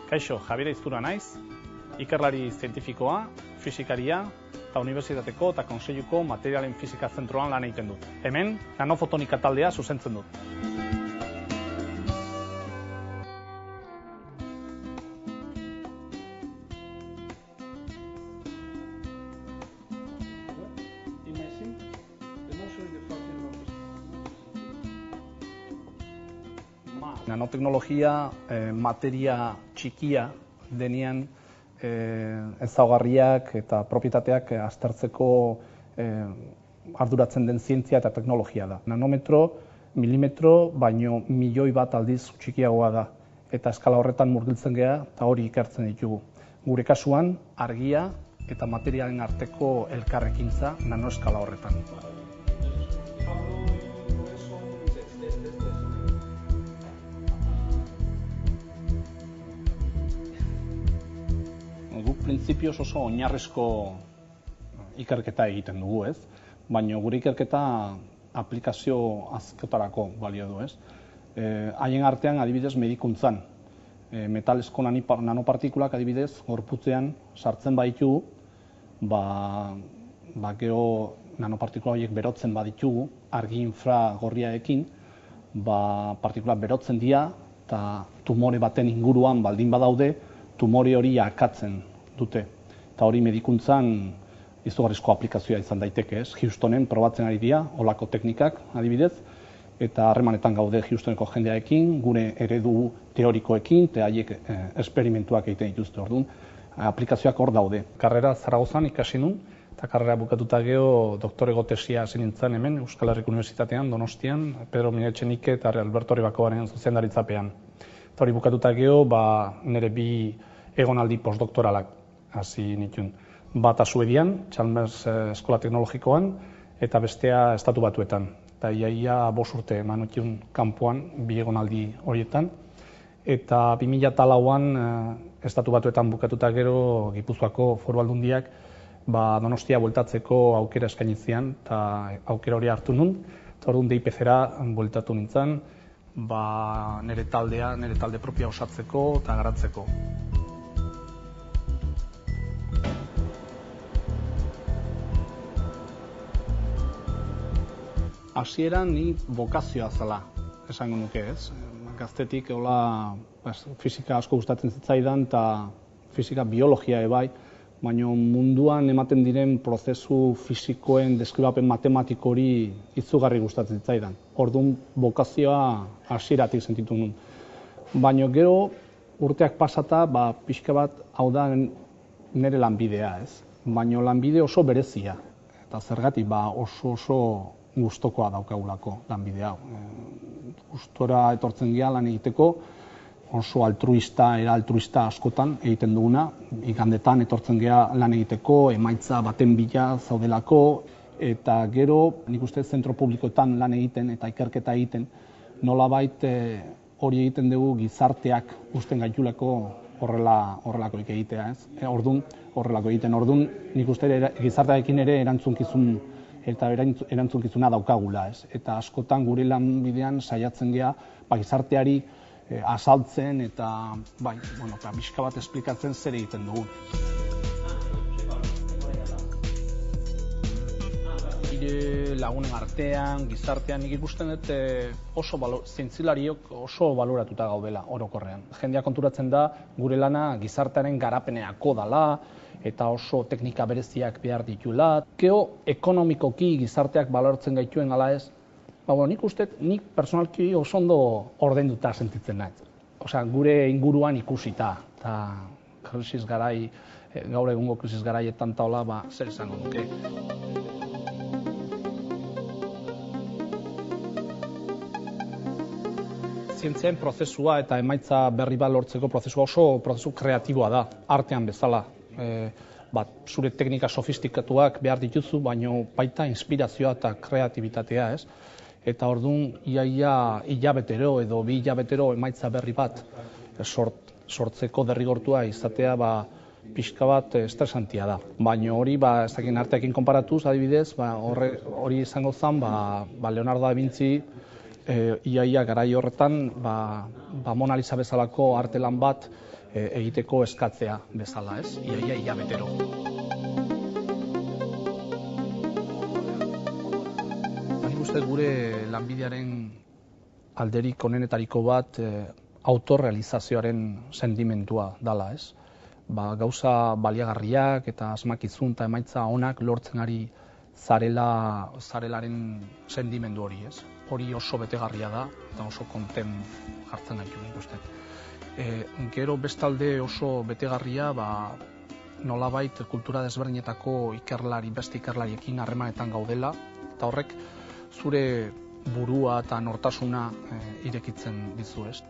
Kaixo, Javier Aizpurua naiz, ikerlari zientifikoa, fisikaria eta unibertsitateko eta kontseiluko materialen fisika zentroan lan egiten dut. Hemen, nanofotonika taldea zuzentzen dut. Nanoteknologia materia txikia denean ezaugarriak eta propietateak aztertzeko arduratzen den zientzia eta teknologia da. Nanometro, milimetro, baino milioi bat aldiz txikiagoa da. Eta eskala horretan murgiltzen gea eta hori ikertzen ditugu. Gure kasuan, argia eta materialen arteko elkarrekintza nanoeskala horretan. Guk printzipioz oso oinarrizko ikerketa egiten dugu, ez? Baina gure ikerketa aplikazio askotarako balio du, ez? Haien artean adibidez medikuntzan. Metalezko nanopartikulak adibidez gorputzean sartzen baditugu, gero nanopartikula horiek berotzen baditugu, argi infragorriarekin, partikulak berotzen dira eta tumore baten inguruan baldin badaude, tumore hori akatzen dute. Eta hori medikuntzan izugarrizko aplikazioa izan daiteke, ez? Houstonen probatzen ari dira, olako teknikak adibidez, eta harremanetan gaude Houstoneko jendearekin, gure eredu teorikoekin, eta haiek esperimentuak egiten dituzte orduan. Aplikazioak hor daude. Karrera Zaragozan ikasi nun, eta karrera bukatuta gero doktorego tesia hasi nintzen hemen, Euskal Herriko Unibertsitatean, Donostian, Pedro Minetxenike eta Alberto Ribakoaren zuzendaritzapean. Eta hori bukatuta gero, nire bi egonaldi postdoktoralak hasi nituen. Bata Suedian, Chalmers Eskola Teknologikoan, eta bestea Estatu Batuetan. Eta ia 5 urte eman nituen kanpoan bi egonaldi horietan. Eta 2004an Estatu Batuetan bukatuta gero Gipuzkoako Foru Aldundiak Donostia bueltatzeko aukera eskainitzean, eta aukera hori hartu nun. Eta orduan DIPZ-era bueltatu nintzen, nire talde propia osatzeko eta garatzeko. Hasieran ni bokazioa zela, esango nuke, ez? Gaztetik fisika asko gustatzen zitzaidan eta fisika biologia bai, baina munduan ematen diren prozesu fisikoen deskribapen matematiko hori izugarri gustatzen zitzaidan. Orduan bokazioa hasieratik sentitu nun. Baina gero urteak pasata, pixka bat hau da nire lanbidea, ez? Baina lanbide oso berezia. Eta zergatik oso gustokoa daukagulako lanbide hau. Gustora etortzen gea lan egiteko, oso era altruista askotan egiten duguna. Igandetan etortzen gea lan egiteko, emaitza baten bila zaudelako, eta gero nik uste zentro publikoetan lan egiten eta ikerketa egiten, nolabait hori egiten dugu gizarteak usten gaituleko horrelakoik egitea, ez? Horrelako egiten, orduan nik uste gizartearekin ere erantzukizuna daukagula, ez? Eta askotan gure lanbidean saiatzen gea gizarteari azaltzen eta pixka bat esplikatzen zer egiten dugu. Nire lagunen artean, gizartean, nik ikusten dut zientzilariok oso baloratuta gaudela orokorrean. Jendea konturatzen da gure lana gizartearen garapeneako dala eta oso teknika bereziak behar ditula. Gero ekonomikoki gizarteak baloratzen gaituen ala ez, nik uste, nik personalki oso ondo ordainduta sentitzen naiz. Gure inguruan ikusita, eta gaur egungo krisis garaietan taola, zer izango nuke. Zientzien prozesua eta emaitza berri bat lortzeko prozesua oso prozesu kreatiboa da, artean bezala. Zure teknika sofistikatuak behar dituzu, baina baita inspirazioa eta kreatibitatea, ez? Eta orduan, hilabetero edo 2 hilabetero emaitza berri bat sortzeko derrigortua izatea pixka bat estresantia da. Baina hori, arteekin konparatuz, adibidez, hori izango zen, Leonardo da Vinci iaia garai horretan Mona Lisa bezalako artelan bat egiteko eskatzea bezala, ez? Iaia hilabetero. Nik uste gure lanbidearen alderik onenetariko bat autorrealizazioaren sentimentua dala, ez? Gauza baliagarriak eta asmakizun eta emaitza onak lortzen ari zarelaren sentimendu hori, ez? Hori oso betegarria da eta oso konten jartzen gaitu nik uste. Gero bestalde oso betegarria nolabait kultura desberdinetako beste ikerlariekin harremanetan gaudela, eta horrek zure burua eta nortasuna irekitzen dizu, ez?